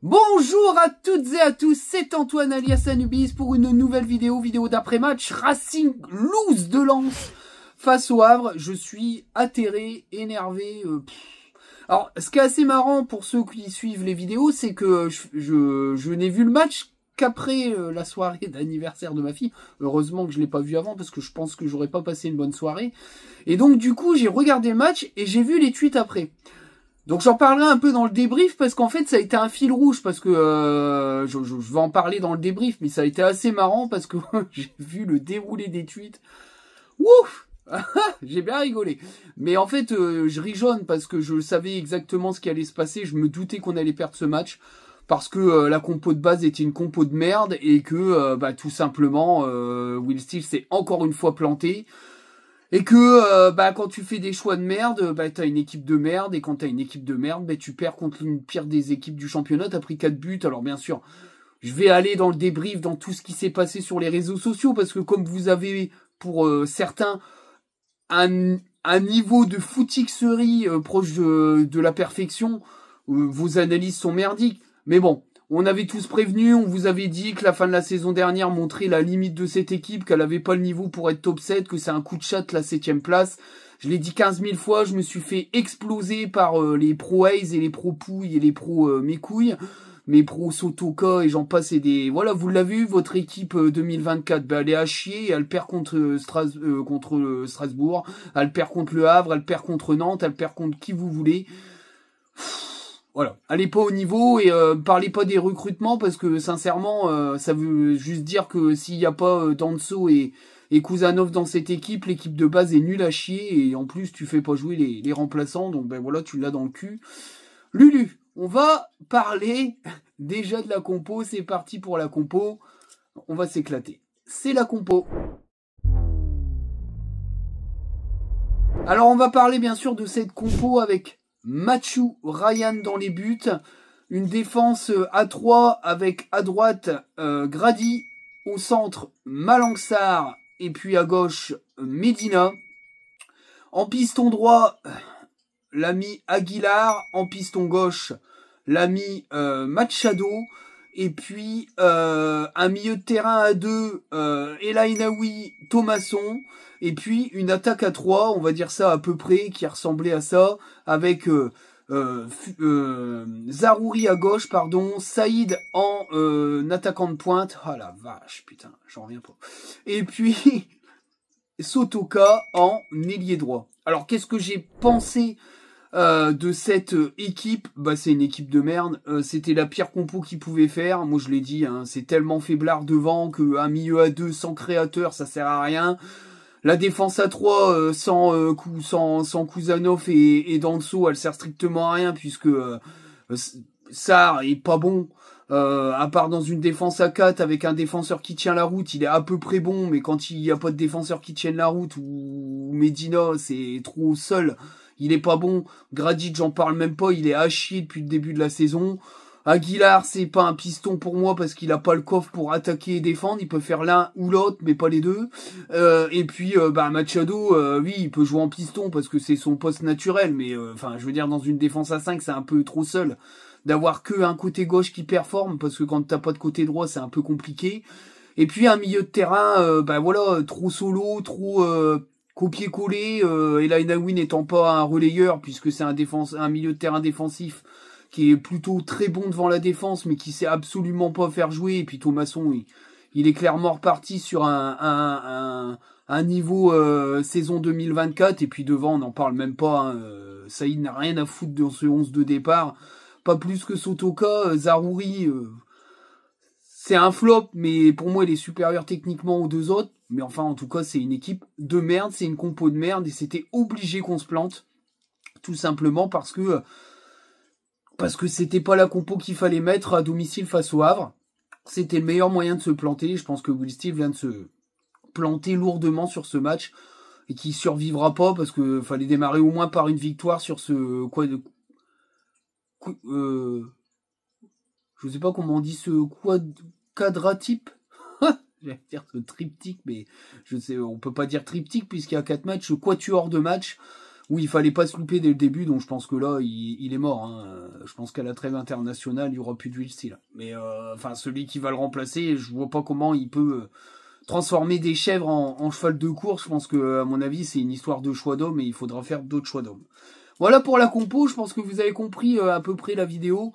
Bonjour à toutes et à tous, c'est Antoine alias Anubis pour une nouvelle vidéo d'après-match Racing lose de Lens face au Havre. Je suis atterré, énervé. Alors, ce qui est assez marrant pour ceux qui suivent les vidéos, c'est que je n'ai vu le match qu'après la soirée d'anniversaire de ma fille. Heureusement que je l'ai pas vu avant parce que je pense que j'aurais pas passé une bonne soirée. Et donc du coup, j'ai regardé le match et j'ai vu les tweets après. Donc j'en parlerai un peu dans le débrief parce qu'en fait ça a été un fil rouge parce que je vais en parler dans le débrief, mais ça a été assez marrant parce que j'ai vu le déroulé des tweets. Ouf. J'ai bien rigolé. Mais en fait je rigeonne parce que je savais exactement ce qui allait se passer. Je me doutais qu'on allait perdre ce match parce que la compo de base était une compo de merde et que tout simplement Will Steele s'est encore une fois planté. Et que quand tu fais des choix de merde, t'as une équipe de merde, et quand t'as une équipe de merde, tu perds contre une pire des équipes du championnat, t'as pris 4 buts. Alors bien sûr, je vais aller dans le débrief, dans tout ce qui s'est passé sur les réseaux sociaux, parce que comme vous avez, pour certains, un niveau de footixerie proche de la perfection, vos analyses sont merdiques. Mais bon, on avait tous prévenu, on vous avait dit que la fin de la saison dernière montrait la limite de cette équipe, qu'elle avait pas le niveau pour être top 7, que c'est un coup de chat la 7ème place. Je l'ai dit 15 000 fois, je me suis fait exploser par les pro Hayes et les pro Pouille et les pro mes couilles, mes pro Sotoka et j'en passe et des... Voilà, vous l'avez vu, votre équipe 2024, elle est à chier, elle perd contre Strasbourg, elle perd contre le Havre, elle perd contre Nantes, elle perd contre qui vous voulez. Voilà, allez pas au niveau et parlez pas des recrutements parce que sincèrement, ça veut juste dire que s'il n'y a pas Danso et Kuzanov dans cette équipe, l'équipe de base est nulle à chier et en plus tu fais pas jouer les remplaçants, donc voilà, tu l'as dans le cul. Lulu, on va parler déjà de la compo, c'est parti pour la compo, on va s'éclater. C'est la compo. Alors on va parler bien sûr de cette compo avec Mathieu Ryan dans les buts, une défense à 3 avec à droite Grady, au centre Malangsar et puis à gauche Medina. En piston droit, l'ami Aguilar, en piston gauche, l'ami Machado, et puis un milieu de terrain à 2, El Ainaoui, Thomasson, et puis une attaque à 3, on va dire ça à peu près, qui ressemblait à ça, avec Zarouri à gauche, Saïd en attaquant de pointe, ah la vache, putain, j'en reviens pas, et puis Sotoka en ailier droit. Alors qu'est-ce que j'ai pensé de cette équipe? C'est une équipe de merde. C'était la pire compo qu'ils pouvaient faire. Moi je l'ai dit, hein, c'est tellement faiblard devant qu'un milieu à 2 sans créateur, ça sert à rien. La défense à 3 sans Kuzanov et Danso, elle sert strictement à rien puisque Sarr est pas bon. À part dans une défense à 4 avec un défenseur qui tient la route, il est à peu près bon, mais quand il n'y a pas de défenseur qui tienne la route ou Medina, c'est trop seul, il est pas bon. Gradic, j'en parle même pas, il est à chier depuis le début de la saison. Aguilar, c'est pas un piston pour moi parce qu'il a pas le coffre pour attaquer et défendre, il peut faire l'un ou l'autre, mais pas les deux. Et puis Machado, oui, il peut jouer en piston parce que c'est son poste naturel, mais je veux dire, dans une défense à 5, c'est un peu trop seul d'avoir que un côté gauche qui performe, parce que quand t'as pas de côté droit, c'est un peu compliqué. Et puis un milieu de terrain, trop solo, trop copier-coller, El Ainaoui n'étant pas un relayeur, puisque c'est un milieu de terrain défensif qui est plutôt très bon devant la défense, mais qui sait absolument pas faire jouer. Et puis Thomasson, il est clairement reparti sur un niveau saison 2024, et puis devant, on n'en parle même pas, hein. Saïd n'a rien à foutre dans ce 11 de départ. Pas plus que Sotoka, Zarouri, c'est un flop, mais pour moi il est supérieur techniquement aux deux autres. Mais enfin, en tout cas, c'est une équipe de merde, c'est une compo de merde, et c'était obligé qu'on se plante. Tout simplement parce que c'était pas la compo qu'il fallait mettre à domicile face au Havre. C'était le meilleur moyen de se planter. Je pense que Will Steele vient de se planter lourdement sur ce match, et qu'il survivra pas, parce que fallait démarrer au moins par une victoire sur ce je sais pas comment on dit ce quadratype. J'allais dire ce triptyque, mais je sais, on peut pas dire triptyque puisqu'il y a 4 matchs, quatuor de match. où il fallait pas se louper dès le début, donc je pense que là, il est mort. Hein. Je pense qu'à la trêve internationale, il y aura plus de Will Steele. Mais enfin, celui qui va le remplacer, je vois pas comment il peut transformer des chèvres en cheval de course. Je pense que, à mon avis, c'est une histoire de choix d'homme et il faudra faire d'autres choix d'homme. Voilà pour la compo, je pense que vous avez compris à peu près la vidéo.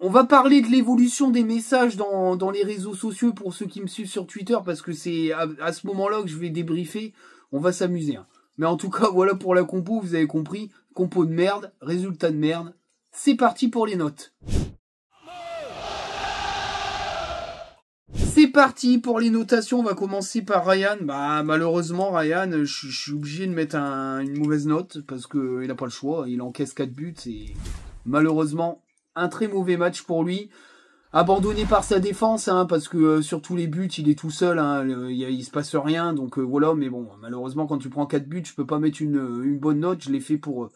On va parler de l'évolution des messages dans les réseaux sociaux pour ceux qui me suivent sur Twitter, parce que c'est à ce moment-là que je vais débriefer. On va s'amuser. Hein. Mais en tout cas, voilà pour la compo, vous avez compris. Compo de merde, résultat de merde. C'est parti pour les notes. C'est parti pour les notations, on va commencer par Ryan. Bah malheureusement Ryan, je suis obligé de mettre une mauvaise note parce que il a pas le choix, il encaisse 4 buts et malheureusement un très mauvais match pour lui. Abandonné par sa défense, hein, parce que sur tous les buts il est tout seul, hein, il se passe rien, donc voilà, mais bon, malheureusement quand tu prends 4 buts, je peux pas mettre une bonne note, je l'ai fait pour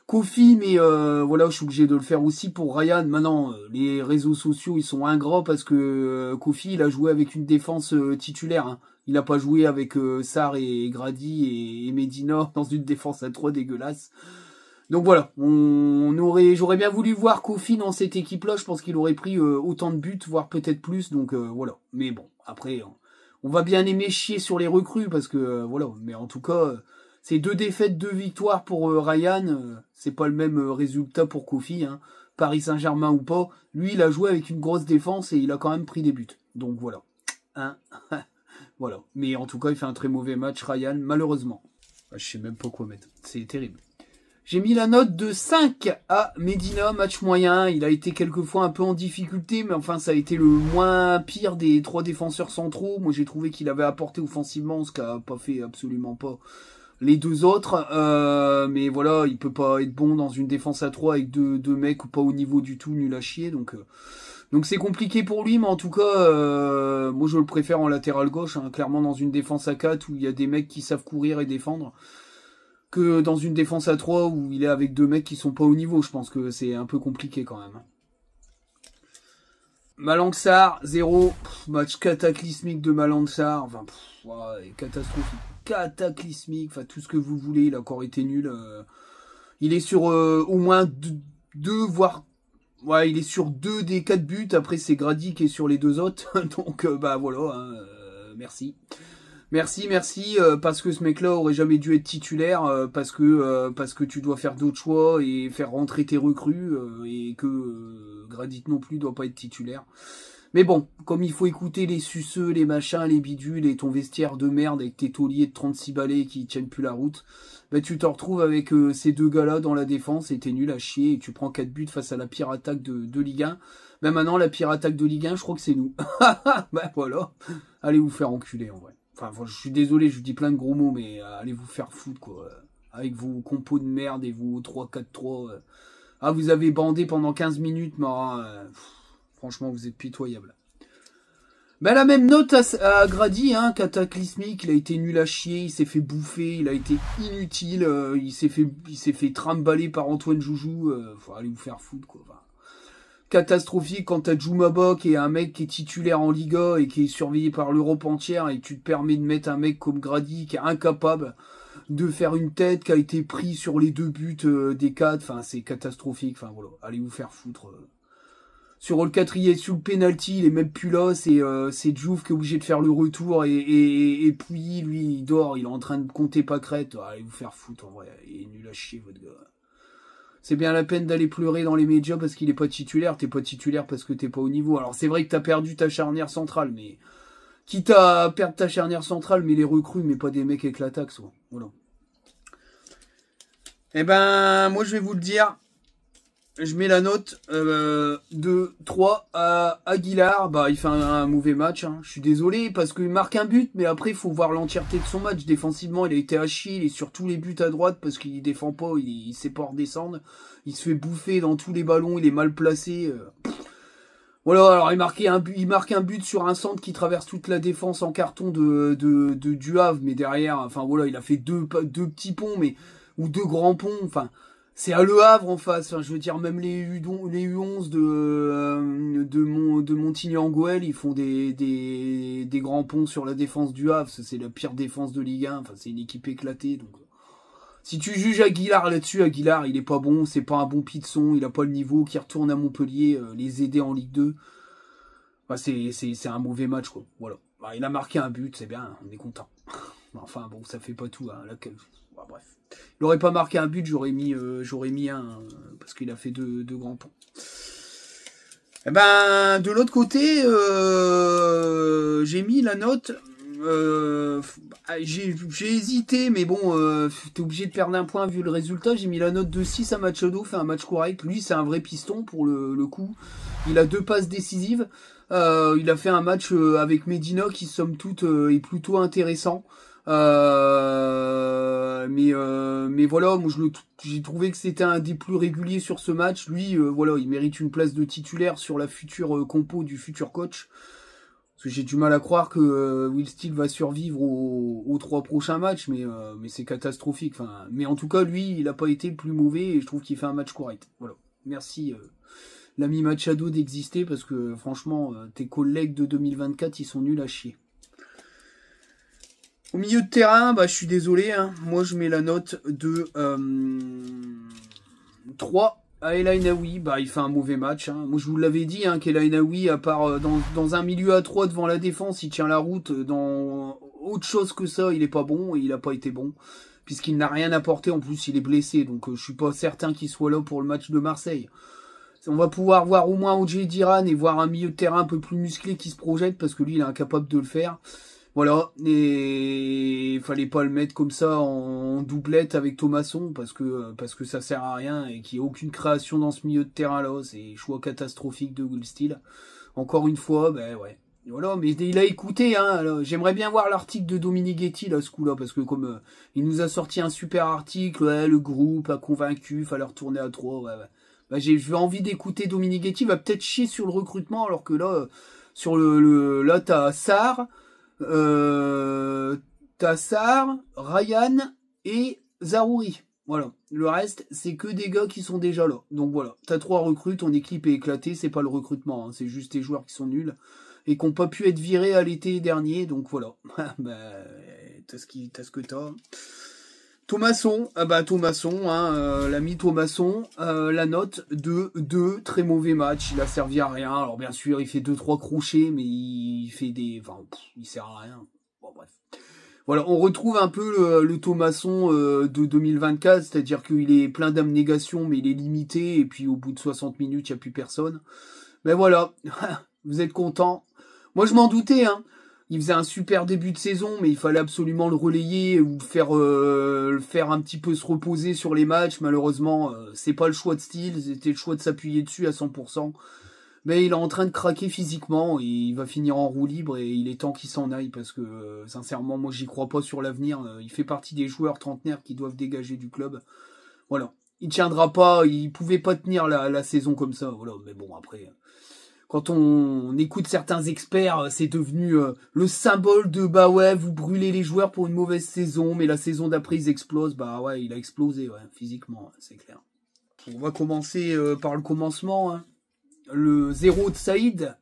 Kofi, mais voilà, je suis obligé de le faire aussi pour Ryan. Maintenant, les réseaux sociaux, ils sont ingrats parce que Kofi, il a joué avec une défense titulaire. Hein. Il n'a pas joué avec Sarr et Grady et Medina dans une défense à 3 dégueulasse. Donc voilà, j'aurais bien voulu voir Kofi dans cette équipe-là. Je pense qu'il aurait pris autant de buts, voire peut-être plus. Donc voilà. Mais bon, après, on va bien aimer chier sur les recrues parce que voilà. Mais en tout cas. C'est 2 défaites, 2 victoires pour Ryan. C'est pas le même résultat pour Kofi. Hein. Paris Saint-Germain ou pas. Lui, il a joué avec une grosse défense et il a quand même pris des buts. Donc voilà. Hein. Voilà. Mais en tout cas, il fait un très mauvais match, Ryan, malheureusement. Je sais même pas quoi mettre. C'est terrible. J'ai mis la note de 5 à Medina, match moyen. Il a été quelquefois un peu en difficulté, mais enfin, ça a été le moins pire des 3 défenseurs centraux. Moi, j'ai trouvé qu'il avait apporté offensivement, ce qu'a pas fait absolument pas les 2 autres, mais voilà, il peut pas être bon dans une défense à 3 avec deux mecs pas au niveau du tout, nul à chier, donc c'est compliqué pour lui, mais en tout cas, moi je le préfère en latéral gauche, hein, clairement dans une défense à 4 où il y a des mecs qui savent courir et défendre, que dans une défense à 3 où il est avec 2 mecs qui sont pas au niveau. Je pense que c'est un peu compliqué quand même. Malang Sarr, 0. Match cataclysmique de Malang Sarr. Enfin, ouais, catastrophique. Cataclysmique. Enfin, tout ce que vous voulez. Il a encore été nul. Il est sur au moins 2, voire... Ouais, il est sur 2 des 4 buts. Après, c'est Grady qui est sur les 2 autres. Donc, bah voilà. Hein, merci. Merci, parce que ce mec-là aurait jamais dû être titulaire, parce que tu dois faire d'autres choix et faire rentrer tes recrues, et que Gradit non plus doit pas être titulaire. Mais bon, comme il faut écouter les suceux, les machins, les bidules et ton vestiaire de merde avec tes tauliers de 36 balais qui tiennent plus la route, bah tu te retrouves avec ces 2 gars-là dans la défense et t'es nul à chier et tu prends 4 buts face à la pire attaque de Ligue 1. Bah maintenant, la pire attaque de Ligue 1, je crois que c'est nous. Bah voilà, allez vous faire enculer en vrai. Enfin, je suis désolé, je vous dis plein de gros mots, mais allez vous faire foutre, quoi. Avec vos compos de merde et vos 3-4-3. Ah, vous avez bandé pendant 15 minutes, mais franchement, vous êtes pitoyable. Ben, la même note à Grady, hein, cataclysmique, il a été nul à chier, il s'est fait bouffer, il a été inutile, il s'est fait trimballer par Antoine Joujou, faut aller vous faire foutre, quoi. Enfin, catastrophique quand t'as Djoumaba qui est un mec qui est titulaire en Liga et qui est surveillé par l'Europe entière et tu te permets de mettre un mec comme Grady qui est incapable de faire une tête, qui a été pris sur les 2 buts des 4, enfin c'est catastrophique, enfin voilà, allez vous faire foutre. Sur le 4e, sur le penalty, il est même plus là, c'est Djouf qui est obligé de faire le retour et Pouilly, lui, il dort, il est en train de compter pâquerette, allez vous faire foutre en vrai, il est nul à chier votre gars. C'est bien la peine d'aller pleurer dans les médias parce qu'il est pas titulaire. T'es pas titulaire parce que t'es pas au niveau. Alors c'est vrai que t'as perdu ta charnière centrale, mais quitte à perdre ta charnière centrale, mais les recrues, mais pas des mecs avec l'attaque, soit. Voilà. Eh ben, moi je vais vous le dire. Je mets la note de 3 à Aguilar. Bah, il fait un mauvais match. Hein. Je suis désolé parce qu'il marque un but, mais après, il faut voir l'entièreté de son match. Défensivement, il a été à chier. Il est sur tous les buts à droite parce qu'il défend pas. Il sait pas redescendre. Il se fait bouffer dans tous les ballons. Il est mal placé. Voilà, alors il marque un but sur un centre qui traverse toute la défense en carton du Havre. Mais derrière, enfin voilà, il a fait deux petits ponts, ou 2 grands ponts. Enfin... C'est à Le Havre en face, enfin, je veux dire, même les U11 de Montigny-en-Goël, ils font des grands ponts sur la défense du Havre, c'est la pire défense de Ligue 1, enfin, c'est une équipe éclatée, donc Si tu juges Aguilar là-dessus, Aguilar, il est pas bon, c'est pas un bon Pizson, il a pas le niveau, qui retourne à Montpellier, les aider en Ligue 2. Bah, c'est un mauvais match, quoi. Voilà. Bah, il a marqué un but, c'est bien, on est content. Enfin, bon, ça fait pas tout, hein. Bah, bref. Il aurait pas marqué un but, j'aurais mis un, parce qu'il a fait deux grands ponts. Eh ben, de l'autre côté, j'ai mis la note. J'ai hésité, mais bon, t'es obligé de perdre un point vu le résultat. J'ai mis la note de 6 à Machado, fait un match correct. Lui, c'est un vrai piston pour le coup. Il a 2 passes décisives. Il a fait un match avec Medina qui, somme toute, est plutôt intéressant. Mais voilà, moi j'ai trouvé que c'était un des plus réguliers sur ce match. Lui, voilà, il mérite une place de titulaire sur la future compo du futur coach. Parce que j'ai du mal à croire que Will Steele va survivre aux 3 prochains matchs, mais c'est catastrophique. Enfin, mais en tout cas, lui, il n'a pas été le plus mauvais et je trouve qu'il fait un match correct. Voilà. Merci l'ami Machado d'exister parce que franchement, tes collègues de 2024, ils sont nuls à chier. Au milieu de terrain, bah, je suis désolé, hein. Moi je mets la note de 3 à El Ainaoui. Bah, il fait un mauvais match, hein. Moi je vous l'avais dit, hein, qu'El Ainaoui, à part dans un milieu à 3 devant la défense, il tient la route. Dans autre chose que ça, il est pas bon et il a pas été bon. Puisqu'il n'a rien apporté, en plus il est blessé. Donc je suis pas certain qu'il soit là pour le match de Marseille. On va pouvoir voir au moins OJ Diran et voir un milieu de terrain un peu plus musclé qui se projette parce que lui il est incapable de le faire. Voilà, et il fallait pas le mettre comme ça en doublette avec Thomasson parce que ça sert à rien et qu'il n'y a aucune création dans ce milieu de terrain là, c'est choix catastrophique de Will Steele. Encore une fois, ben ouais. Voilà, mais il a écouté, hein. J'aimerais bien voir l'article de Dominiguetti là ce coup-là parce que comme il nous a sorti un super article, ouais, le groupe a convaincu, fallait retourner à 3, ouais. Bah, j'ai envie d'écouter Dominiguetti, va peut-être chier sur le recrutement alors que là sur là t'as Sarr. T'as Sarr, Ryan et Zaroury. Voilà. Le reste, c'est que des gars qui sont déjà là. Donc voilà. T'as 3 recrues, ton équipe est éclatée, c'est pas le recrutement, hein. C'est juste tes joueurs qui sont nuls et qui n'ont pas pu être virés à l'été dernier. Donc voilà. Bah, t'as ce que t'as. Thomasson, Thomasson, hein, l'ami Thomasson, la note de 2, très mauvais match, il a servi à rien. Alors bien sûr, il fait 2-3 crochets, mais il fait il sert à rien. Bon bref. Voilà, on retrouve un peu le Thomasson de 2024, c'est-à-dire qu'il est plein d'abnégation, mais il est limité, et puis au bout de 60 minutes, il n'y a plus personne. Mais voilà, vous êtes contents. Moi je m'en doutais, hein. Il faisait un super début de saison, mais il fallait absolument le relayer ou le faire un petit peu se reposer sur les matchs. Malheureusement, c'est pas le choix de Steele, c'était le choix de s'appuyer dessus à 100%. Mais il est en train de craquer physiquement et il va finir en roue libre et il est temps qu'il s'en aille parce que sincèrement, moi j'y crois pas sur l'avenir. Il fait partie des joueurs trentenaires qui doivent dégager du club. Voilà, il tiendra pas, il pouvait pas tenir la saison comme ça. Voilà, mais bon après. Quand on écoute certains experts, c'est devenu le symbole de bah ouais, vous brûlez les joueurs pour une mauvaise saison, mais la saison d'après ils explosent. Bah ouais, il a explosé, ouais, physiquement, c'est clair. On va commencer par le commencement. Hein. Le 0 de Saïd,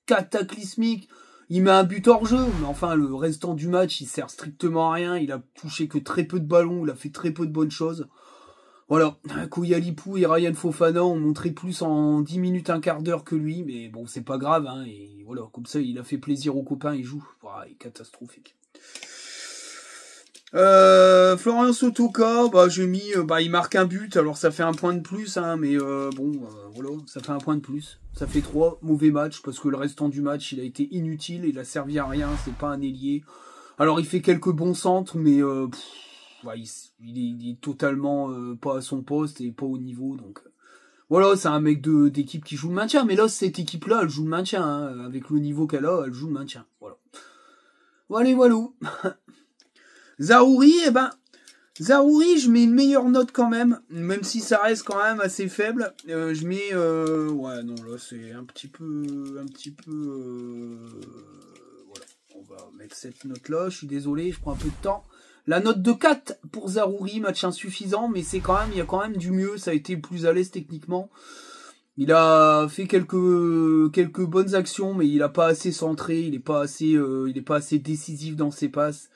cataclysmique. Il met un but hors jeu, mais enfin le restant du match, il sert strictement à rien. Il a touché que très peu de ballons, il a fait très peu de bonnes choses. Voilà, Koulibaly et Ryan Fofana ont montré plus en 10 minutes, un quart d'heure que lui, mais bon, c'est pas grave, hein, et voilà, comme ça, il a fait plaisir aux copains, il joue. Voilà, il est catastrophique. Florian Sotoka, bah, j'ai mis, il marque un but, alors ça fait un point de plus, hein, mais voilà, ça fait un point de plus. Ça fait 3 mauvais matchs, parce que le restant du match, il a été inutile, il a servi à rien, c'est pas un ailier. Alors, il fait quelques bons centres, mais... il est totalement pas à son poste et pas au niveau, donc voilà, c'est un mec d'équipe qui joue le maintien, mais là cette équipe là elle joue le maintien, hein. Avec le niveau qu'elle a, elle joue le maintien, voilà. Voilà. Zaroury, Zaroury, je mets une meilleure note quand même si ça reste quand même assez faible. Je mets ouais non là c'est un petit peu voilà, on va mettre cette note là, je suis désolé, je prends un peu de temps. La note de 4 pour Zaroury, match insuffisant, mais il y a quand même du mieux, ça a été plus à l'aise techniquement. Il a fait quelques bonnes actions, mais il a pas assez centré, il est pas assez décisif dans ses passes.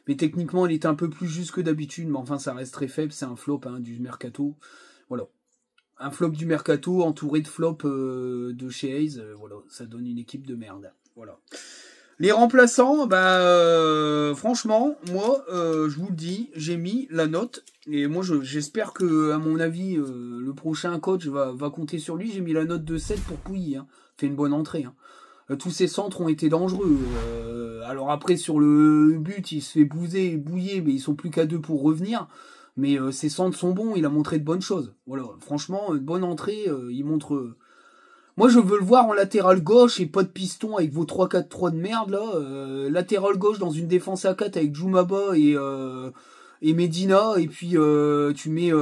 Mais techniquement, il était un peu plus juste que d'habitude. Mais enfin, ça reste très faible. C'est un flop hein, du mercato. Voilà. Un flop du mercato entouré de flop de chez Hayes. Voilà, ça donne une équipe de merde. Voilà. Les remplaçants, franchement, moi, je vous le dis, j'ai mis la note. Et moi, j'espère que, à mon avis, le prochain coach va compter sur lui. J'ai mis la note de 7 pour Pouilly. Hein. Fait une bonne entrée. Hein. Tous ses centres ont été dangereux. Alors après, sur le but, il se fait bouiller, mais ils sont plus qu'à 2 pour revenir. Mais ses centres sont bons, il a montré de bonnes choses. Voilà, franchement, une bonne entrée, il montre... Moi, je veux le voir en latéral gauche et pas de piston avec vos 3-4-3 de merde, là. Latéral gauche dans une défense à 4 avec Jumaba et Medina. Et puis, tu mets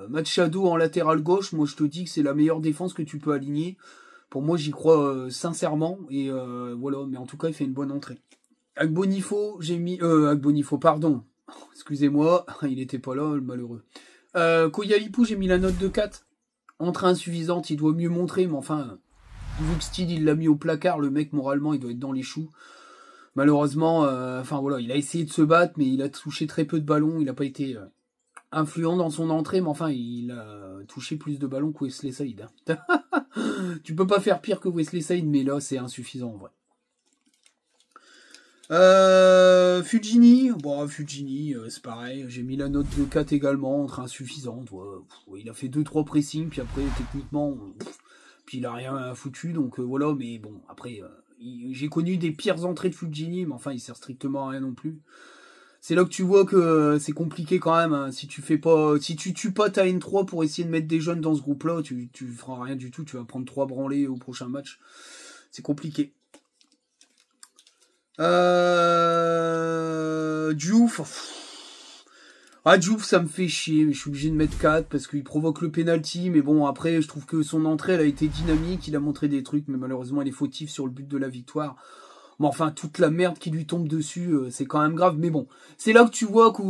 Machado en latéral gauche. Moi, je te dis que c'est la meilleure défense que tu peux aligner. Pour moi, j'y crois sincèrement. Et voilà, mais en tout cas, il fait une bonne entrée. Agbonifo, j'ai mis... Agbonifo, pardon. Excusez-moi, il était pas là, le malheureux. Koyalipou, j'ai mis la note de 4. Entrée insuffisante, il doit mieux montrer, mais enfin, vu que Steele, il l'a mis au placard, le mec, moralement, il doit être dans les choux. Malheureusement, voilà, il a essayé de se battre, mais il a touché très peu de ballons, il n'a pas été influent dans son entrée, mais enfin, il a touché plus de ballons que Wesley Saïd. Hein. Tu peux pas faire pire que Wesley Saïd, mais là, c'est insuffisant, en vrai. Fujini, c'est pareil, j'ai mis la note de 4 également, entre insuffisante, il a fait 2-3 pressings, puis après, techniquement, puis il a rien foutu, donc voilà, mais bon, après, j'ai connu des pires entrées de Fujini, mais enfin, il sert strictement à rien non plus. C'est là que tu vois que c'est compliqué quand même, hein. Si tu tues pas ta N3 pour essayer de mettre des jeunes dans ce groupe-là, tu feras rien du tout, tu vas prendre 3 branlés au prochain match, c'est compliqué. Diouf. Diouf, ça me fait chier, mais je suis obligé de mettre 4 parce qu'il provoque le penalty, mais bon, après, je trouve que son entrée, elle a été dynamique, il a montré des trucs, mais malheureusement, elle est fautive sur le but de la victoire. Mais enfin, toute la merde qui lui tombe dessus, c'est quand même grave, mais bon. C'est là que tu vois que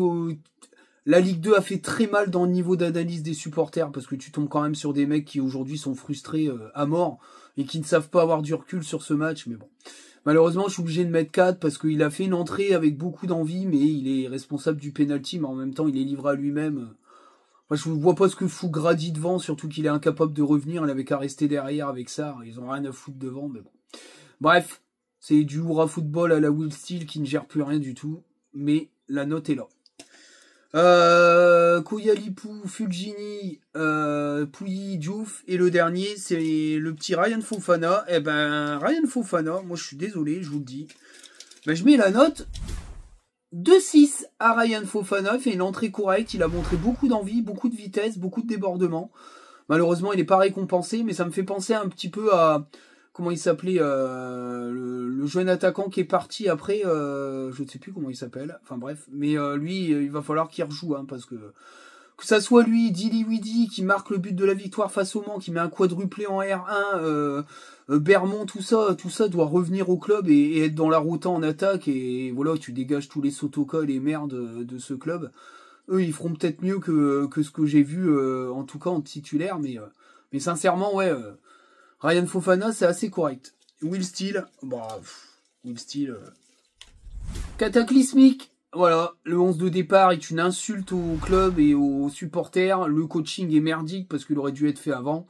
la Ligue 2 a fait très mal dans le niveau d'analyse des supporters, parce que tu tombes quand même sur des mecs qui aujourd'hui sont frustrés à mort, et qui ne savent pas avoir du recul sur ce match, mais bon. Malheureusement, je suis obligé de mettre 4 parce qu'il a fait une entrée avec beaucoup d'envie, mais il est responsable du penalty, mais en même temps, il est livré à lui-même. Moi, je vois pas ce que fout Grady devant, surtout qu'il est incapable de revenir. Il avait qu'à rester derrière avec ça. Ils ont rien à foutre devant, mais bon. Bref, c'est du hurrah football à la Will Steele qui ne gère plus rien du tout, mais la note est là. Koyalipou, Fujini, Pouilly, Diouf, et le dernier, c'est le petit Ryan Fofana. Eh ben, Ryan Fofana, moi je suis désolé, je vous le dis. Ben, je mets la note de 6 à Ryan Fofana. Il fait une entrée correcte, il a montré beaucoup d'envie, beaucoup de vitesse, beaucoup de débordement. Malheureusement, il n'est pas récompensé, mais ça me fait penser un petit peu à... Comment il s'appelait le jeune attaquant qui est parti après, je ne sais plus comment il s'appelle, enfin bref, mais lui, il va falloir qu'il rejoue, hein, parce que ça soit lui, Dili Widi, qui marque le but de la victoire face au Mans, qui met un quadruplé en R1, Bermond, tout ça doit revenir au club et être dans la route en attaque, et voilà, tu dégages tous les sotokas et les merdes de ce club. Eux, ils feront peut-être mieux que ce que j'ai vu, en tout cas en titulaire, mais sincèrement, ouais... Ryan Fofana, c'est assez correct. Will Steele, Will Steele, cataclysmique. Voilà, le 11 de départ est une insulte au club et aux supporters. Le coaching est merdique parce qu'il aurait dû être fait avant.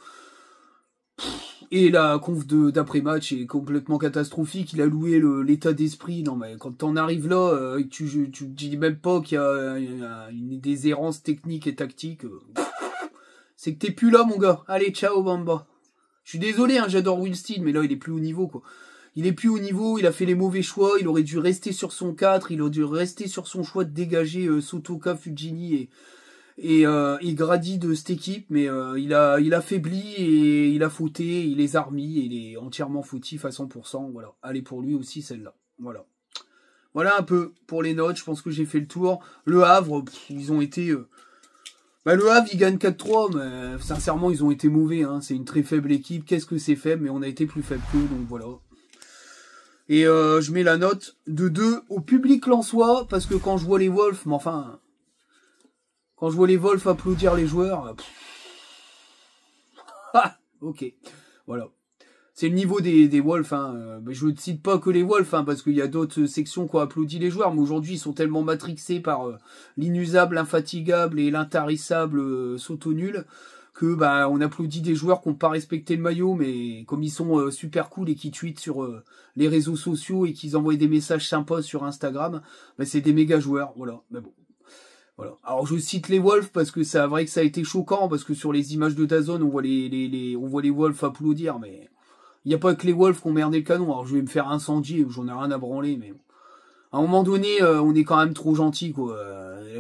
Et la conf d'après-match est complètement catastrophique. Il a loué l'état d'esprit. Non, mais quand t'en arrives là, tu dis même pas qu'il y a des errances techniques et tactiques. C'est que t'es plus là, mon gars. Allez, ciao, Bamba. Je suis désolé, hein, j'adore Will Steele, mais là, il est plus au niveau, quoi. Il est plus au niveau, il a fait les mauvais choix, il aurait dû rester sur son 4, il aurait dû rester sur son choix de dégager Sotoka, Fujini et Grady de cette équipe, mais il a faibli et il a fauté, il les a remis, et il est entièrement fautif à 100%, voilà. Allez, pour lui aussi, celle-là, voilà. Voilà un peu pour les notes, je pense que j'ai fait le tour. Le Havre, ils ont été... le Havre, il gagne 4-3, mais sincèrement, ils ont été mauvais. Hein. C'est une très faible équipe. Qu'est-ce que c'est faible, mais on a été plus faible qu'eux, donc voilà. Et je mets la note de 2 au public lensois, parce que quand je vois les Wolves, mais enfin... Quand je vois les Wolves applaudir les joueurs... ok, voilà. c'est le niveau des Wolves. Hein. Je ne cite pas que les Wolves, hein, parce qu'il y a d'autres sections qui ont applaudi les joueurs, mais aujourd'hui, ils sont tellement matrixés par l'inusable, l'infatigable et l'intarissable Soto nul que bah on applaudit des joueurs qui n'ont pas respecté le maillot, mais comme ils sont super cool et qui tweetent sur les réseaux sociaux et qu'ils envoient des messages sympas sur Instagram, bah, c'est des méga joueurs, voilà. Mais bon, voilà. Alors je cite les Wolves parce que c'est vrai que ça a été choquant, parce que sur les images de DAZN on voit on voit les Wolves applaudir, mais il n'y a pas que les Wolves qui ont merdé le canon. Alors je vais me faire incendier, j'en ai rien à branler, mais à un moment donné, on est quand même trop gentil, quoi.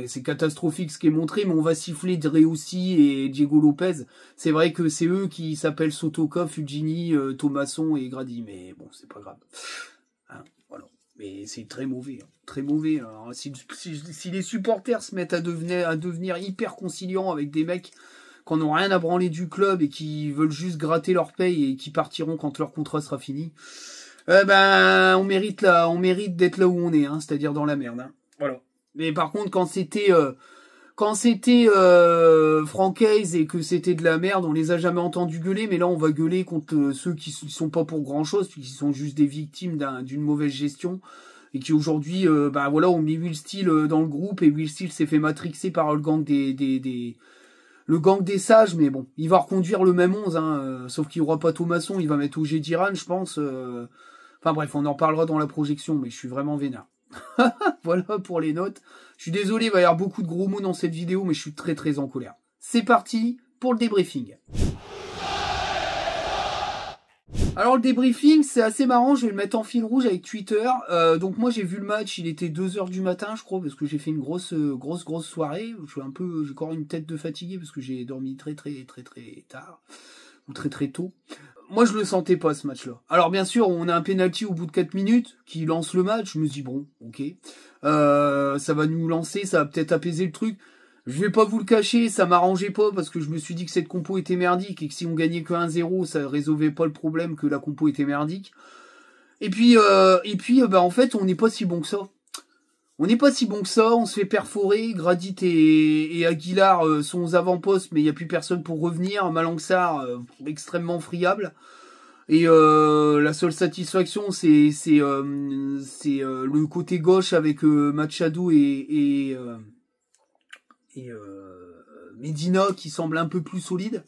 C'est catastrophique ce qui est montré, mais on va siffler Driussi et Diego Lopez. C'est vrai que c'est eux qui s'appellent Sotoka, Fugini, Thomasson et Grady, mais bon, c'est pas grave. Hein, voilà. Mais c'est très mauvais, hein. Très mauvais. Alors, si les supporters se mettent à devenir hyper conciliants avec des mecs qui n'ont rien à branler du club et qui veulent juste gratter leur paye et qui partiront quand leur contrat sera fini, on mérite d'être là où on est, hein, c'est-à-dire dans la merde. Hein. Voilà. Mais par contre, quand c'était Franck Hayes et que c'était de la merde, on les a jamais entendus gueuler, mais là on va gueuler contre ceux qui sont pas pour grand-chose, qui sont juste des victimes d'une mauvaise gestion et qui aujourd'hui, voilà, ont mis Will Steele dans le groupe et Will Steele s'est fait matrixer par le gang le gang des sages, mais bon, il va reconduire le même 11, hein, sauf qu'il n'y aura pas Thomasson, il va mettre OG Diran, je pense. Enfin bref, on en parlera dans la projection, mais je suis vraiment vénère. Voilà pour les notes. Je suis désolé, il va y avoir beaucoup de gros mots dans cette vidéo, mais je suis très très en colère. C'est parti pour le débriefing. Alors le débriefing, c'est assez marrant, je vais le mettre en fil rouge avec Twitter. Donc moi j'ai vu le match, il était 2h du matin je crois, parce que j'ai fait une grosse soirée. J'ai encore une tête de fatigué parce que j'ai dormi très tard, ou très tôt. Moi je le sentais pas ce match-là. Alors bien sûr, on a un penalty au bout de 4 minutes qui lance le match, je me dis bon, ok. Ça va nous lancer, ça va peut-être apaiser le truc. Je vais pas vous le cacher, ça m'arrangeait pas parce que je me suis dit que cette compo était merdique et que si on gagnait que 1-0, ça résolvait pas le problème que la compo était merdique. Et puis en fait, on n'est pas si bon que ça. On n'est pas si bon que ça, on se fait perforer, Gradit et Aguilar sont aux avant-postes, mais il n'y a plus personne pour revenir. Malangsar, extrêmement friable. Et la seule satisfaction, c'est le côté gauche avec Machado et Medina qui semble un peu plus solide.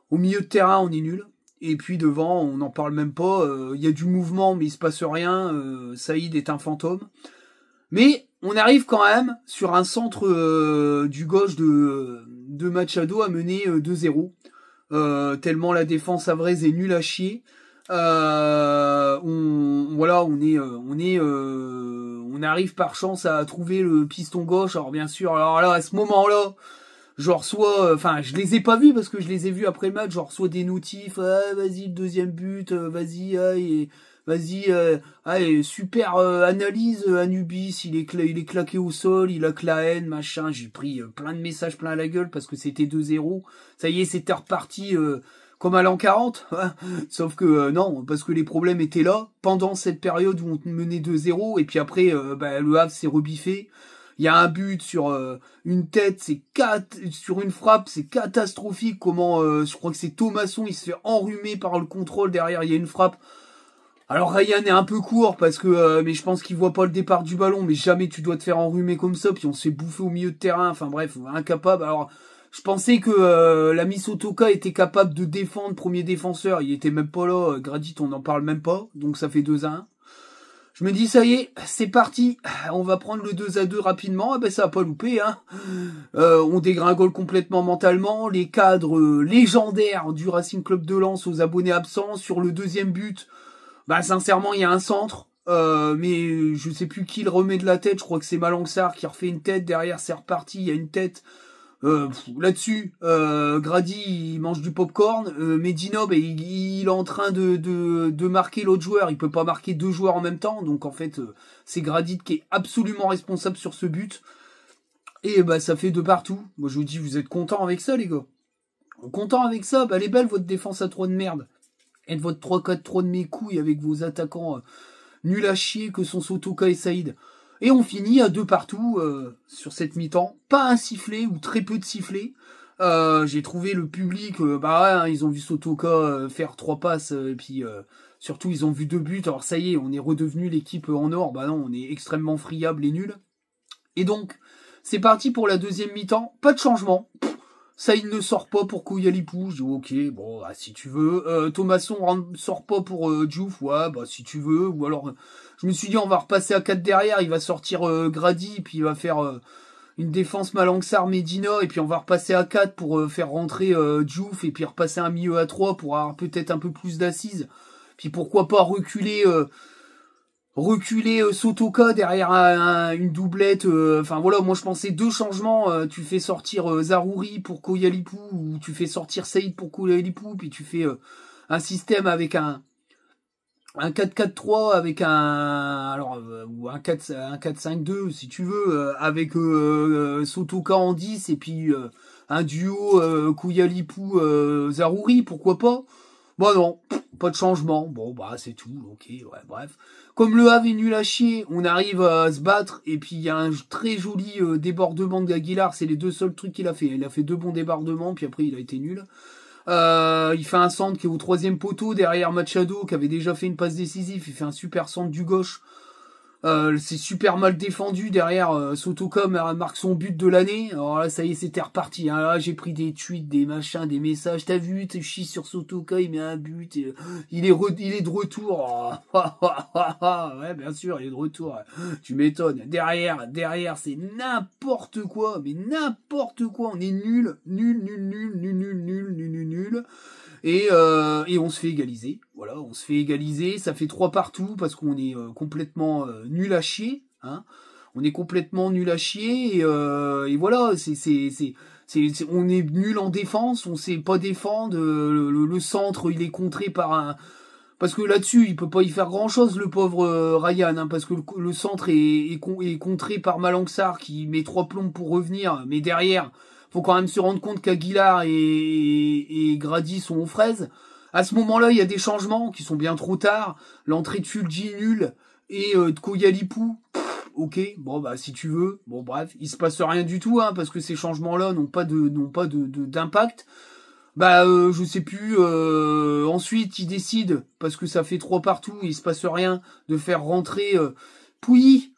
Au milieu de terrain, on est nul. Et puis devant, on n'en parle même pas. Il y a du mouvement, mais il se passe rien. Saïd est un fantôme. Mais on arrive quand même sur un centre du gauche de Machado à mener 2-0. Tellement la défense avraise est nulle à chier. On arrive par chance à trouver le piston gauche. Alors bien sûr, alors là, à ce moment-là, je reçois, je les ai pas vus parce que je les ai vus après le match, je reçois des notifs, vas-y, le deuxième but, vas-y, super analyse, Anubis, il est claqué au sol, il a que la haine, machin, j'ai pris plein de messages plein à la gueule parce que c'était 2-0, ça y est, c'était reparti comme à l'an 40, sauf que non, parce que les problèmes étaient là, pendant cette période où on menait 2-0, et puis après, le Havre s'est rebiffé. Il y a un but sur une tête, sur une frappe, c'est catastrophique. Comment, je crois que c'est Thomasson, il se fait enrhumer par le contrôle derrière. Il y a une frappe. Alors Ryan est un peu court parce que, mais je pense qu'il voit pas le départ du ballon. Mais jamais tu dois te faire enrhumer comme ça. Puis on se fait bouffer au milieu de terrain. Enfin bref, incapable. Alors je pensais que l'ami Sotoka était capable de défendre premier défenseur. Il était même pas là. Gradit, on n'en parle même pas. Donc ça fait 2-1. Je me dis, ça y est, c'est parti, on va prendre le 2-2 rapidement, ça va pas louper, hein. On dégringole complètement mentalement, les cadres légendaires du Racing Club de Lens aux abonnés absents. Sur le deuxième but, sincèrement, il y a un centre, mais je sais plus qui le remet de la tête, je crois que c'est Malangsar qui refait une tête, derrière c'est reparti, il y a une tête. Là-dessus, Grady il mange du popcorn, Medina il est en train de marquer l'autre joueur, il peut pas marquer deux joueurs en même temps, donc en fait c'est Grady qui est absolument responsable sur ce but, et ça fait de partout. Moi je vous dis, vous êtes contents avec ça les gars? Content avec ça? Elle est belle votre défense à 3 de merde, et votre 3-4-3 de mes couilles avec vos attaquants nuls à chier que sont Sotoka et Saïd. Et on finit à 2 partout sur cette mi-temps. Pas un sifflet ou très peu de sifflets. J'ai trouvé le public, bah ouais, hein, ils ont vu Sotoka faire 3 passes, et puis surtout ils ont vu 2 buts. Alors ça y est, on est redevenu l'équipe en or. Bah non, on est extrêmement friable et nul. Et donc, c'est parti pour la deuxième mi-temps. Pas de changement. Saïd ne sort pas pour Kouyalipou. Je dis ok, bon, bah, si tu veux. Thomasson sort pas pour Diouf. Ouais, bah si tu veux. Ou alors, je me suis dit on va repasser à 4 derrière. Il va sortir Grady, puis il va faire une défense Malangsar Medina, et puis on va repasser à 4 pour faire rentrer Diouf, et puis repasser un milieu à 3 pour avoir peut-être un peu plus d'assises. Puis pourquoi pas reculer Sotoka derrière une doublette. Enfin voilà, moi je pensais 2 changements. Tu fais sortir Zarouri pour Kouyalipou, ou tu fais sortir Saïd pour Kouyalipou, puis tu fais un système avec un 4-4-3 avec ou un 4-5-2 si tu veux, avec Sotoka en 10, et puis un duo Kouyalipou Zarouri, pourquoi pas. Bon non, pas de changement. Bon bah c'est tout, ok, ouais, bref. Comme le Havre est nul à chier, on arrive à se battre, et puis il y a un très joli débordement d'Aguilar. C'est les 2 seuls trucs qu'il a fait. Il a fait 2 bons débordements, puis après il a été nul. Il fait un centre qui est au 3e poteau derrière Machado, qui avait déjà fait une passe décisive. Il fait un super centre du gauche. C'est super mal défendu derrière. Sotoka marque son but de l'année. Alors là, ça y est, c'était reparti. Hein. Là, j'ai pris des tweets, des machins, des messages. T'as vu, tu chies sur Sotoka, il met un but. Et, il est de retour. Oh. Ouais, bien sûr, il est de retour. Tu m'étonnes. Derrière, c'est n'importe quoi. Mais n'importe quoi. On est nul. Et on se fait égaliser. Voilà, on se fait égaliser. Ça fait 3 partout parce qu'on est complètement nul à chier. Hein. On est complètement nul à chier. Et voilà, on est nul en défense. On sait pas défendre. Le centre, il est contré par un... Parce que là-dessus, il peut pas y faire grand-chose, le pauvre Ryan. Hein, parce que le centre est contré par Malangsar, qui met 3 plombs pour revenir. Mais derrière... Faut quand même se rendre compte qu'Aguilar et Grady sont aux fraises. À ce moment-là, il y a des changements qui sont bien trop tard. L'entrée de Fulgi nul et de Kouyalipou. Ok, bon bah si tu veux. Bon bref, il se passe rien du tout, hein, parce que ces changements-là n'ont pas d'impact. Bah je sais plus. Ensuite, il décide, parce que ça fait 3 partout, il se passe rien, de faire rentrer Pouilly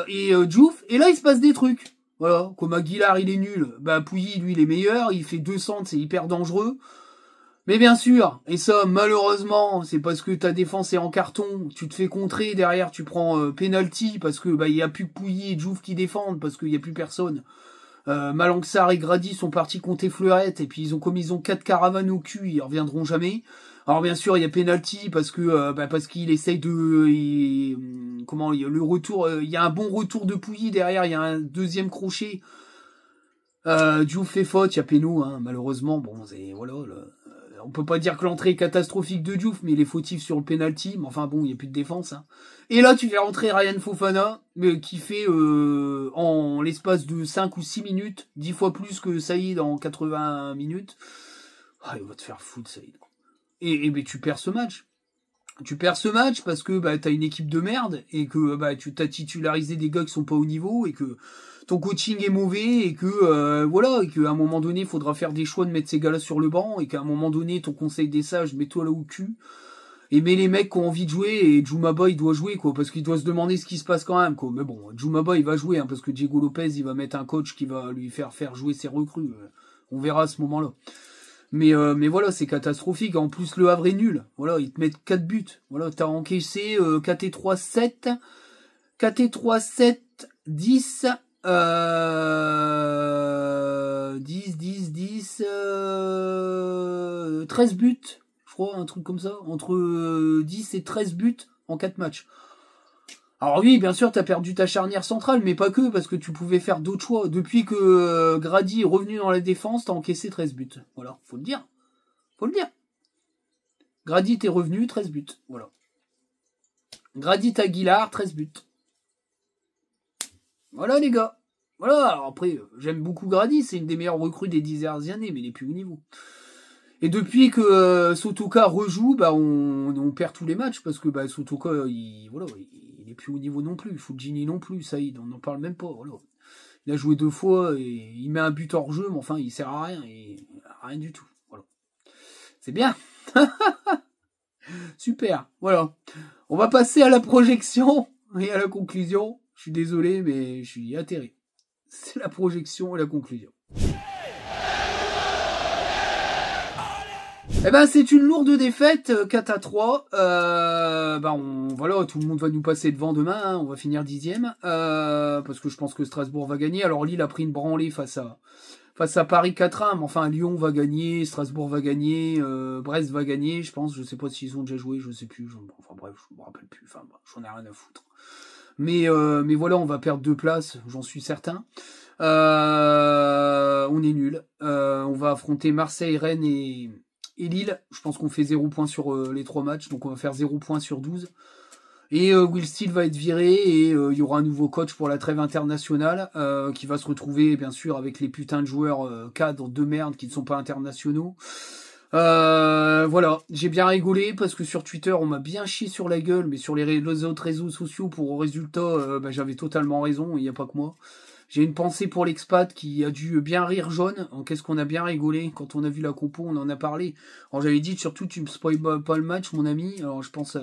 et Diouf. Et là, il se passe des trucs. Voilà, comme Aguilar il est nul, bah Pouilly lui il est meilleur, il fait 2 centres, c'est hyper dangereux. Mais bien sûr, et ça malheureusement, c'est parce que ta défense est en carton, tu te fais contrer, derrière tu prends penalty, parce que bah il y a plus que Pouilly et Diouf qui défendent, parce qu'il y a plus personne. Malangsar et Grady sont partis compter Fleurette, et puis comme ils ont 4 caravanes au cul, ils reviendront jamais. Alors bien sûr, il y a penalty parce qu'il essaye de il y a le retour, il y a un bon retour de Pouilly derrière, il y a un deuxième crochet. Diouf fait faute, il y a péno, hein, malheureusement. Bon, voilà. On peut pas dire que l'entrée est catastrophique de Diouf, mais il est fautif sur le penalty. Mais enfin bon, il y a plus de défense. Hein. Et là, tu fais rentrer Ryan Fofana, qui fait en l'espace de 5 ou 6 minutes, 10 fois plus que Saïd en 80 minutes. Ah, il va te faire foutre, Saïd. Et tu perds ce match. Tu perds ce match parce que bah, t'as une équipe de merde, et que bah, tu t'as titularisé des gars qui sont pas au niveau, et que ton coaching est mauvais, et que voilà, et qu'à un moment donné, il faudra faire des choix de mettre ces gars-là sur le banc, et qu'à un moment donné, ton conseil des sages, mets-toi là au cul, et mets les mecs qui ont envie de jouer, et Djoumaba, il doit jouer, quoi, parce qu'il doit se demander ce qui se passe quand même, quoi. Mais bon, Djoumaba, il va jouer, hein, parce que Diego Lopez, il va mettre un coach qui va lui faire jouer ses recrues. On verra à ce moment-là. Mais voilà, c'est catastrophique. En plus, le Havre est nul. Voilà, ils te mettent 4 buts. Voilà, t'as encaissé 4 et 3, 7. 4 et 3, 7, 10. 10, 13 buts. Je crois, un truc comme ça. Entre 10 et 13 buts en 4 matchs. Alors oui, bien sûr, t'as perdu ta charnière centrale, mais pas que, parce que tu pouvais faire d'autres choix. Depuis que Grady est revenu dans la défense, t'as encaissé 13 buts. Voilà, faut le dire. Faut le dire. Grady t'es revenu, 13 buts. Voilà. Grady Aguilar, 13 buts. Voilà les gars. Voilà, alors après, j'aime beaucoup Grady, c'est une des meilleures recrues des 10 dernières années, mais il est plus au niveau. Et depuis que Sotoka rejoue, bah on perd tous les matchs, parce que bah Sotoka, il est plus au niveau non plus. Fulgini non plus, Saïd, on n'en parle même pas. Voilà. Il a joué 2 fois et il met un but hors jeu, mais enfin, il sert à rien. Et rien du tout. Voilà. C'est bien. Super. Voilà. On va passer à la projection et à la conclusion. Je suis désolé, mais je suis atterré. C'est la projection et la conclusion. Eh ben, c'est une lourde défaite, 4-3. Voilà, tout le monde va nous passer devant demain. Hein, on va finir 10e. Parce que je pense que Strasbourg va gagner. Alors Lille a pris une branlée face à Paris 4-1. Mais enfin, Lyon va gagner, Strasbourg va gagner, Brest va gagner, je pense. Je sais pas s'ils ont déjà joué, je sais plus. Enfin bref, je me rappelle plus. Enfin, j'en ai rien à foutre. Mais voilà, on va perdre 2 places, j'en suis certain. On est nul. On va affronter Marseille, Rennes et Lille. Je pense qu'on fait 0 points sur les 3 matchs, donc on va faire 0 points sur 12. Et Will Steele va être viré et il y aura un nouveau coach pour la trêve internationale qui va se retrouver bien sûr avec les putains de joueurs cadres de merde qui ne sont pas internationaux. Voilà, j'ai bien rigolé parce que sur Twitter on m'a bien chié sur la gueule, mais sur les autres réseaux sociaux pour résultat j'avais totalement raison, il n'y a pas que moi. J'ai une pensée pour l'expat qui a dû bien rire jaune. Qu'est-ce qu'on a bien rigolé quand on a vu la compo, on en a parlé. Alors j'avais dit surtout tu me spoil pas le match mon ami. Alors je pense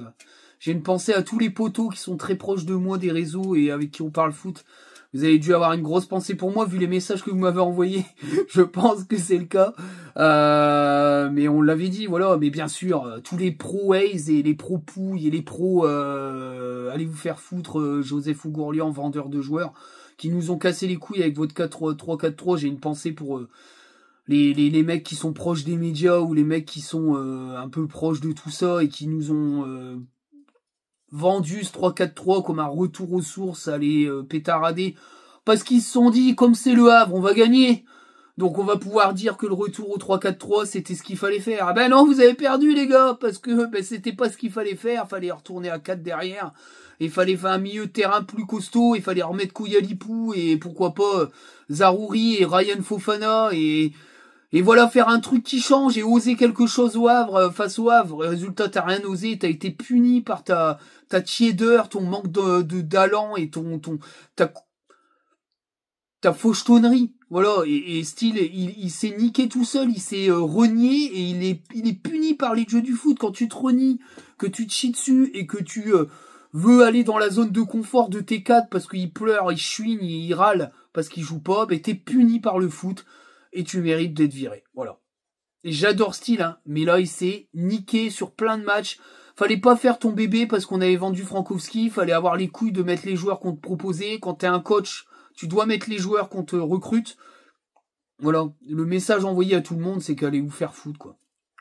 j'ai une pensée à tous les potos qui sont très proches de moi des réseaux et avec qui on parle foot. Vous avez dû avoir une grosse pensée pour moi vu les messages que vous m'avez envoyés. Je pense que c'est le cas. Mais on l'avait dit, voilà. Mais bien sûr, tous les pros Waze et les pros Pouille et les pros allez vous faire foutre Joseph Ougourlian, vendeur de joueurs, qui nous ont cassé les couilles avec votre 4-3-4-3. J'ai une pensée pour les mecs qui sont proches des médias ou les mecs qui sont un peu proches de tout ça et qui nous ont vendu ce 3-4-3 comme un retour aux sources, à les pétarader, parce qu'ils se sont dit, comme c'est le Havre, on va gagner. Donc on va pouvoir dire que le retour au 3-4-3, c'était ce qu'il fallait faire. Ah ben non, vous avez perdu les gars, parce que c'était pas ce qu'il fallait faire, fallait retourner à 4 derrière, et fallait faire un milieu de terrain plus costaud, il fallait remettre Koulialipou, et pourquoi pas Zarouri et Ryan Fofana, et voilà, faire un truc qui change et oser quelque chose au Havre, face au Havre. Résultat, t'as rien osé, t'as été puni par ta tiédeur, ton manque de d'allant et ta fauchetonnerie. Voilà, et Steele, il s'est niqué tout seul, il s'est renié et il est puni par les jeux du foot. Quand tu te renies, que tu te chies dessus et que tu veux aller dans la zone de confort de tes 4 parce qu'il pleure, il chouine, il râle parce qu'il joue pas, ben t'es puni par le foot. Et tu mérites d'être viré. Voilà. Et j'adore Steele, hein, mais là, il s'est niqué sur plein de matchs. Fallait pas faire ton bébé parce qu'on avait vendu Frankowski. Fallait avoir les couilles de mettre les joueurs qu'on te proposait. Quand t'es un coach, tu dois mettre les joueurs qu'on te recrute. Voilà. Le message envoyé à tout le monde, c'est qu'allez vous faire foutre, quoi.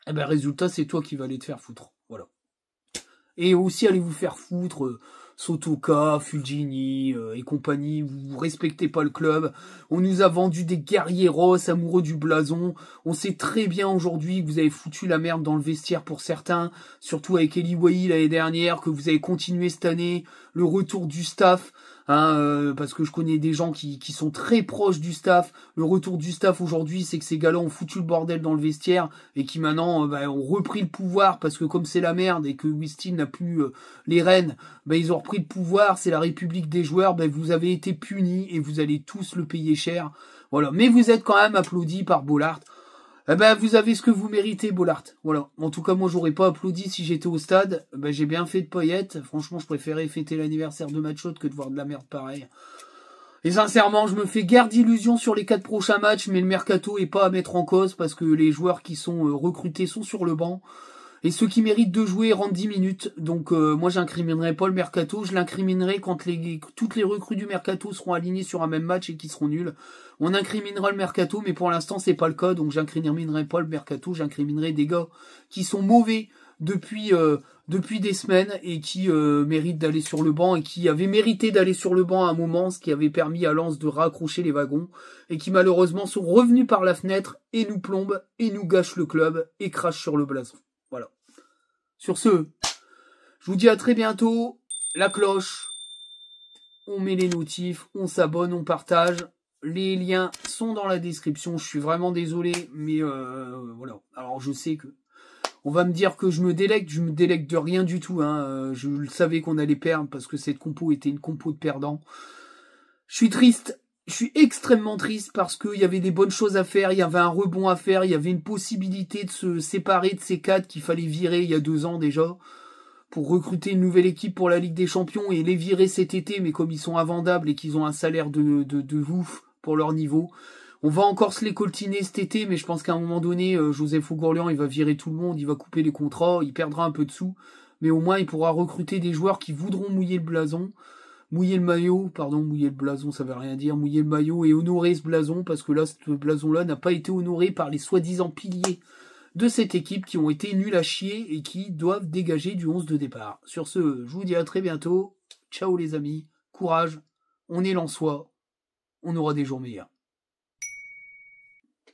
Et ben, résultat, c'est toi qui vas aller te faire foutre. Voilà. Et aussi, allez vous faire foutre... Sotoka, Fulgini et compagnie, vous respectez pas le club. On nous a vendu des guerrieros amoureux du blason. On sait très bien aujourd'hui que vous avez foutu la merde dans le vestiaire pour certains, surtout avec Eli Wahi l'année dernière, que vous avez continué cette année, le retour du staff, hein, parce que je connais des gens qui sont très proches du staff. Le retour du staff aujourd'hui, c'est que ces gars-là ont foutu le bordel dans le vestiaire et qui maintenant ont repris le pouvoir parce que comme c'est la merde et que Wistin n'a plus les rênes, ils ont repris le pouvoir, c'est la République des joueurs, vous avez été punis et vous allez tous le payer cher. Voilà, mais vous êtes quand même applaudis par Bollaert. Vous avez ce que vous méritez, Bollaert. Voilà. En tout cas, moi, j'aurais pas applaudi si j'étais au stade. J'ai bien fait de paillettes. Franchement, je préférais fêter l'anniversaire de Matchot que de voir de la merde pareille. Et sincèrement, je me fais guère d'illusions sur les 4 prochains matchs, mais le mercato est pas à mettre en cause parce que les joueurs qui sont recrutés sont sur le banc. Et ceux qui méritent de jouer rentrent 10 minutes. Donc moi, j'incriminerai pas le mercato. Je l'incriminerai quand toutes les recrues du mercato seront alignées sur un même match et qui seront nuls. On incriminera le mercato, mais pour l'instant, c'est pas le cas. Donc j'incriminerai pas le mercato. J'incriminerai des gars qui sont mauvais depuis des semaines et qui méritent d'aller sur le banc et qui avaient mérité d'aller sur le banc à un moment, ce qui avait permis à Lens de raccrocher les wagons et qui malheureusement sont revenus par la fenêtre et nous plombent et nous gâchent le club et crachent sur le blason. Voilà. Sur ce, je vous dis à très bientôt. La cloche, on met les notifs, on s'abonne, on partage. Les liens sont dans la description. Je suis vraiment désolé, mais voilà. Alors je sais que on va me dire que je me délecte de rien du tout. Hein. Je savais qu'on allait perdre parce que cette compo était une compo de perdants. Je suis triste. je suis extrêmement triste parce qu'il y avait des bonnes choses à faire, il y avait un rebond à faire, il y avait une possibilité de se séparer de ces 4 qu'il fallait virer il y a 2 ans déjà, pour recruter une nouvelle équipe pour la Ligue des Champions et les virer cet été, mais comme ils sont invendables et qu'ils ont un salaire de ouf pour leur niveau, on va encore se les coltiner cet été, mais je pense qu'à un moment donné, Joseph Ougorlian, il va virer tout le monde, il va couper les contrats, il perdra un peu de sous, mais au moins il pourra recruter des joueurs qui voudront mouiller le blason, mouiller le maillot, pardon, mouiller le blason, ça veut rien dire, mouiller le maillot et honorer ce blason, parce que là, ce blason-là n'a pas été honoré par les soi-disant piliers de cette équipe qui ont été nuls à chier et qui doivent dégager du 11 de départ. Sur ce, je vous dis à très bientôt. Ciao les amis, courage, on est Lensois, on aura des jours meilleurs.